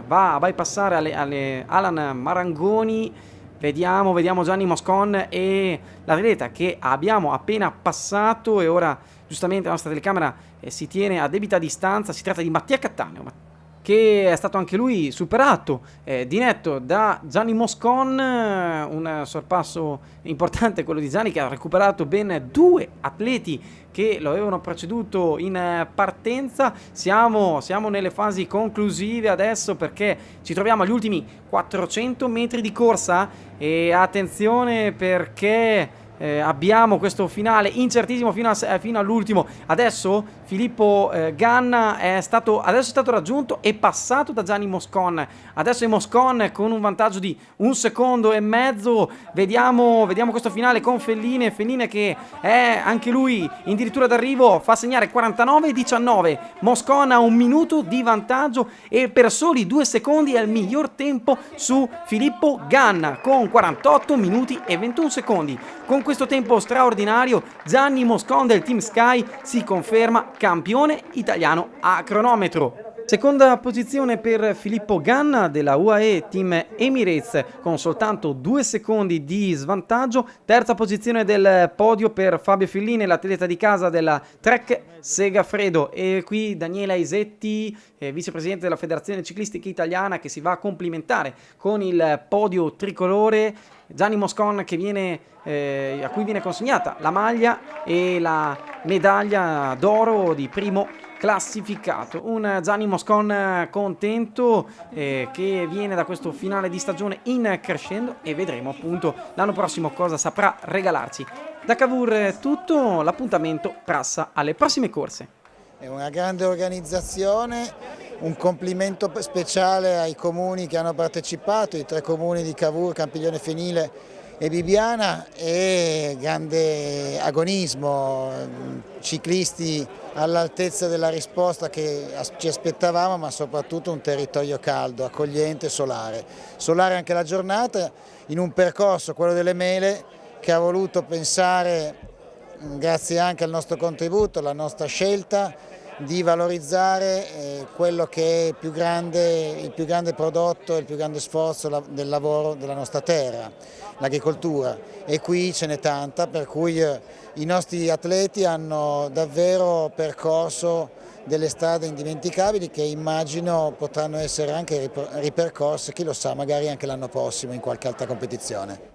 I: va a bypassare alle Alan Marangoni. Vediamo Gianni Moscon e l'atleta che abbiamo appena passato, e ora giustamente la nostra telecamera si tiene a debita distanza. Si tratta di Mattia Cattaneo, che è stato anche lui superato di netto da Gianni Moscon, un sorpasso importante quello di Gianni, che ha recuperato ben due atleti che lo avevano preceduto in partenza. Siamo nelle fasi conclusive adesso, perché ci troviamo agli ultimi 400 metri di corsa, e attenzione perché abbiamo questo finale incertissimo fino all'ultimo. Adesso Filippo Ganna è stato raggiunto e passato da Gianni Moscon. Adesso è Moscon con un vantaggio di 1,5 secondi. Vediamo questo finale con Felline che è anche lui addirittura d'arrivo, fa segnare 49,19. Moscon ha 1 minuto di vantaggio, e per soli 2 secondi è il miglior tempo su Filippo Ganna con 48 minuti e 21 secondi. Con questo tempo straordinario Gianni Moscon del Team Sky si conferma campione italiano a cronometro. Seconda posizione per Filippo Ganna della UAE Team Emirates con soltanto 2 secondi di svantaggio. Terza posizione del podio per Fabio Filline, l'atleta di casa della Trek Segafredo, e qui Daniela Isetti, vicepresidente della Federazione Ciclistica Italiana, che si va a complimentare con il podio tricolore. Gianni Moscon a cui viene consegnata la maglia e la medaglia d'oro di primo classificato. Un Gianni Moscon contento che viene da questo finale di stagione in crescendo, e vedremo appunto l'anno prossimo cosa saprà regalarci. Da Cavour è tutto, l'appuntamento passa alle prossime corse.
J: È una grande organizzazione un complimento speciale ai comuni che hanno partecipato, i 3 comuni di Cavour, Campiglione Fenile e Bibbiana, e grande agonismo, ciclisti all'altezza della risposta che ci aspettavamo, ma soprattutto un territorio caldo, accogliente, solare. Solare anche la giornata in un percorso, quello delle mele, che ha voluto pensare, grazie anche al nostro contributo, alla nostra scelta, di valorizzare quello che è il più grande prodotto, il più grande sforzo del lavoro della nostra terra, l'agricoltura, e qui ce n'è tanta, per cui i nostri atleti hanno davvero percorso delle strade indimenticabili che immagino potranno essere anche ripercorse, chi lo sa, magari anche l'anno prossimo in qualche altra competizione.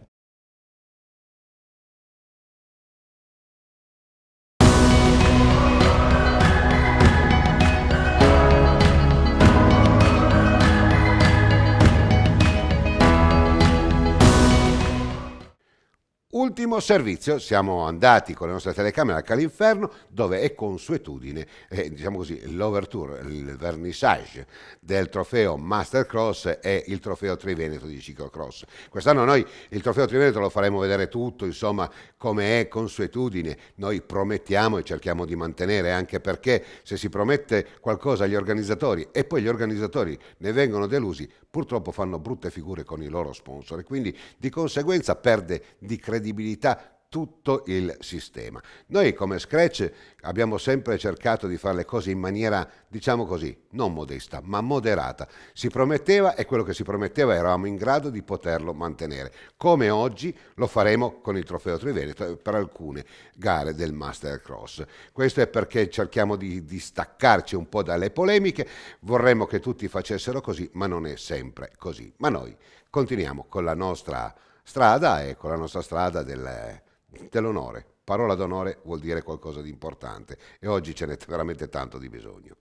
A: Ultimo servizio, siamo andati con le nostre telecamere al Calinferno, dove è consuetudine, diciamo così, l'overture, il vernissage del trofeo Mastercross e il trofeo Triveneto di ciclocross. Quest'anno noi il trofeo Triveneto lo faremo vedere tutto, insomma, come è consuetudine. Noi promettiamo e cerchiamo di mantenere, anche perché se si promette qualcosa agli organizzatori e poi gli organizzatori ne vengono delusi, purtroppo fanno brutte figure con i loro sponsor e quindi di conseguenza perde di credibilità tutto il sistema. Noi come Scratch abbiamo sempre cercato di fare le cose in maniera, diciamo così, non modesta, ma moderata. Si prometteva e quello che si prometteva eravamo in grado di poterlo mantenere. Come oggi lo faremo con il Trofeo Triveneto per alcune gare del Mastercross. Questo è perché cerchiamo di staccarci un po' dalle polemiche, vorremmo che tutti facessero così, ma non è sempre così. Ma noi continuiamo con la nostra strada e con la nostra strada dell'onore. Parola d'onore vuol dire qualcosa di importante e oggi ce n'è veramente tanto di bisogno.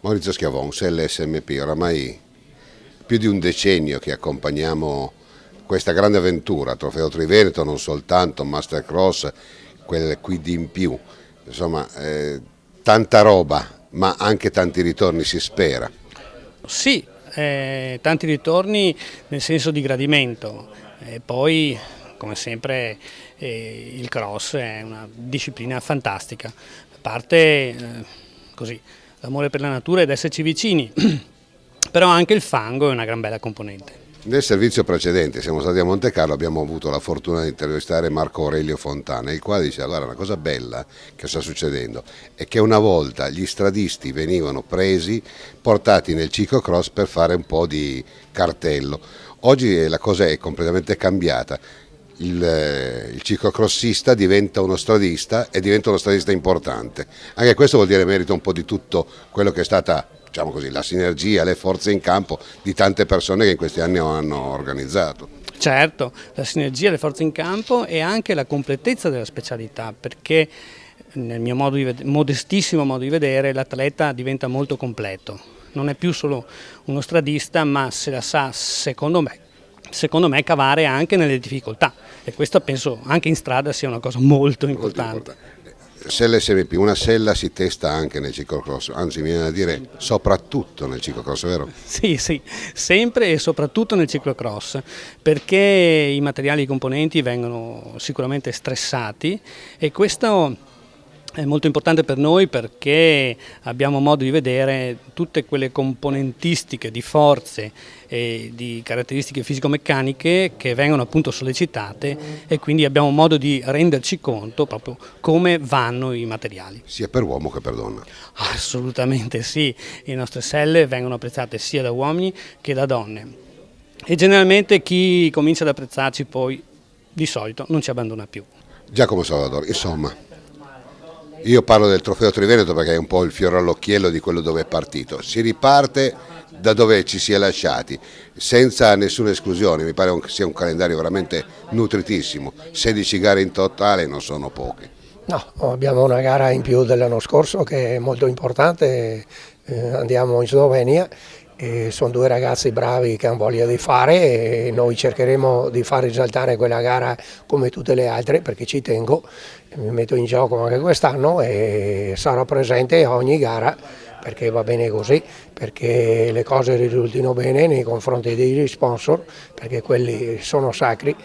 A: Maurizio Schiavon, LSMP, oramai più di un decennio che accompagniamo questa grande avventura, Trofeo Triveneto, non soltanto Mastercross, quel quid in più, insomma tanta roba, ma anche tanti ritorni si spera.
K: Sì, tanti ritorni nel senso di gradimento, e poi come sempre il cross è una disciplina fantastica, a parte così l'amore per la natura ed esserci vicini, però anche il fango è una gran bella componente.
A: Nel servizio precedente siamo stati a Monte Carlo, abbiamo avuto la fortuna di intervistare Marco Aurelio Fontana, il quale diceva: guarda, una cosa bella che sta succedendo è che una volta gli stradisti venivano presi, portati nel ciclocross per fare un po' di cartello. Oggi la cosa è completamente cambiata. Il ciclocrossista diventa uno stradista e diventa uno stradista importante. Anche questo vuol dire merito un po' di tutto quello che è stata, diciamo così, la sinergia, le forze in campo di tante persone che in questi anni hanno organizzato.
K: Certo, la sinergia, le forze in campo e anche la completezza della specialità, perché nel mio modestissimo modo di vedere l'atleta diventa molto completo, non è più solo uno stradista, ma se la sa, secondo me cavare anche nelle difficoltà, e questo penso anche in strada sia una cosa molto importante.
A: Se l'SMP, una sella si testa anche nel ciclocross, anzi mi viene a dire soprattutto nel ciclocross, vero?
K: Sì, sempre e soprattutto nel ciclocross, perché i materiali e i componenti vengono sicuramente stressati e questo è molto importante per noi perché abbiamo modo di vedere tutte quelle componentistiche di forze e di caratteristiche fisico-meccaniche che vengono appunto sollecitate e quindi abbiamo modo di renderci conto proprio come vanno i materiali.
A: Sia per uomo che per donna?
K: Assolutamente sì, le nostre selle vengono apprezzate sia da uomini che da donne e generalmente chi comincia ad apprezzarci poi di solito non ci abbandona più.
A: Giacomo Salvador, insomma, io parlo del Trofeo Triveneto perché è un po' il fiore all'occhiello di quello dove è partito. Si riparte da dove ci si è lasciati, senza nessuna esclusione, mi pare che sia un calendario veramente nutritissimo, 16 gare in totale non sono poche.
L: No, abbiamo una gara in più dell'anno scorso che è molto importante, andiamo in Slovenia. E sono 2 ragazzi bravi che hanno voglia di fare e noi cercheremo di far risaltare quella gara come tutte le altre perché ci tengo, mi metto in gioco anche quest'anno e sarò presente a ogni gara perché va bene così, perché le cose risultino bene nei confronti degli sponsor, perché quelli sono sacri,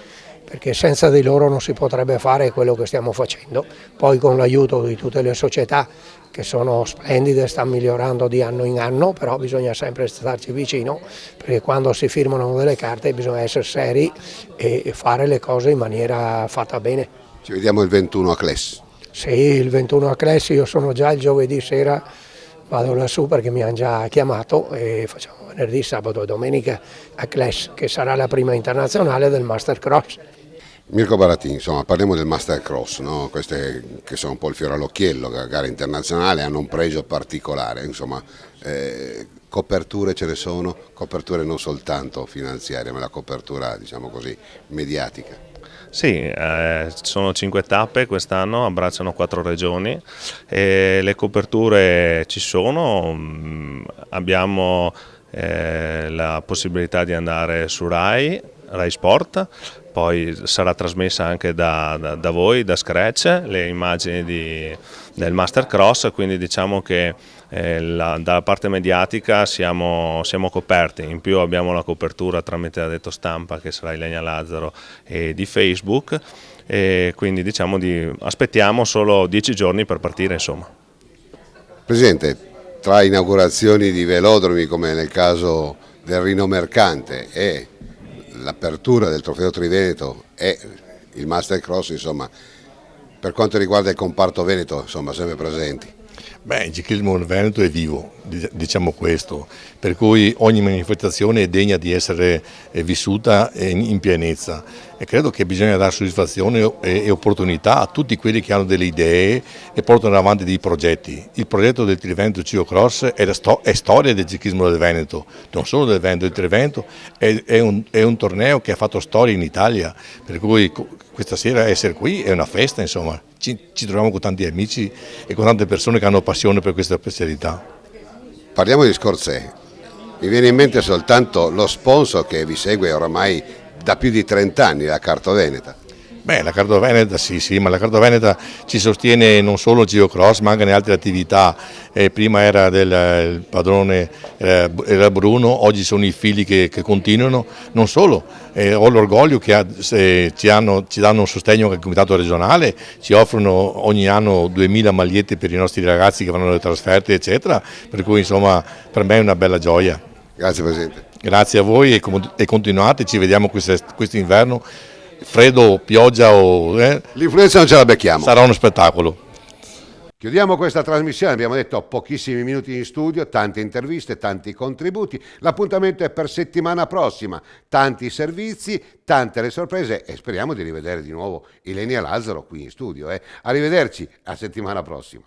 L: perché senza di loro non si potrebbe fare quello che stiamo facendo. Poi con l'aiuto di tutte le società che sono splendide, stanno migliorando di anno in anno, però bisogna sempre starci vicino, perché quando si firmano delle carte bisogna essere seri e fare le cose in maniera fatta bene.
A: Ci vediamo il 21 a Cles.
L: Sì, il 21 a Cles, io sono già il giovedì sera, vado lassù perché mi hanno già chiamato e facciamo venerdì, sabato e domenica a Cles, che sarà la prima internazionale del Master Cross.
A: Mirko Baratin, insomma, parliamo del Master Cross, no? Queste che sono un po' il fiore all'occhiello, gare internazionali hanno un pregio particolare, insomma, coperture ce ne sono, coperture non soltanto finanziarie, ma la copertura, diciamo così, mediatica.
M: Sì, sono 5 tappe quest'anno, abbracciano 4 regioni e le coperture ci sono, abbiamo la possibilità di andare su Rai Sport, poi sarà trasmessa anche da voi, da Scratch, le immagini del Master Cross, quindi diciamo che dalla parte mediatica siamo coperti, in più abbiamo la copertura tramite addetto stampa che sarà Ilenia Lazzaro e di Facebook, e quindi diciamo aspettiamo solo 10 giorni per partire, insomma.
A: Presidente, tra inaugurazioni di velodromi come nel caso del Rino Mercante e l'apertura del Trofeo Triveneto e il Master Cross, insomma, per quanto riguarda il comparto veneto, insomma, sempre presenti.
N: Beh, il ciclismo nel Veneto è vivo, diciamo questo, per cui ogni manifestazione è degna di essere vissuta in pienezza e credo che bisogna dare soddisfazione e opportunità a tutti quelli che hanno delle idee e portano avanti dei progetti. Il progetto del Triveneto Ciclocross è storia del ciclismo del Veneto, non solo del Veneto, il Triveneto è un torneo che ha fatto storia in Italia, per cui questa sera essere qui è una festa, insomma. Ci troviamo con tanti amici e con tante persone che hanno passione per questa specialità.
A: Parliamo di Scorzè, mi viene in mente soltanto lo sponsor che vi segue oramai da più di 30 anni, la Carto Veneta.
N: Beh, la Carto Veneta sì, ma la Carto Veneta ci sostiene non solo il Ciclocross ma anche nelle altre attività. Prima era il padrone, era Bruno, oggi sono i figli che continuano, non solo, ho l'orgoglio che ci danno un sostegno anche al comitato regionale, ci offrono ogni anno 2000 magliette per i nostri ragazzi che vanno alle trasferte eccetera, per cui insomma per me è una bella gioia.
A: Grazie Presidente.
N: Grazie a voi e continuate, ci vediamo quest'inverno. Freddo, pioggia o
A: l'influenza non ce la becchiamo.
N: Sarà uno spettacolo.
A: Chiudiamo questa trasmissione, abbiamo detto pochissimi minuti in studio, tante interviste, tanti contributi. L'appuntamento è per settimana prossima, tanti servizi, tante le sorprese e speriamo di rivedere di nuovo Ilenia Lazzaro qui in studio. Arrivederci, a settimana prossima.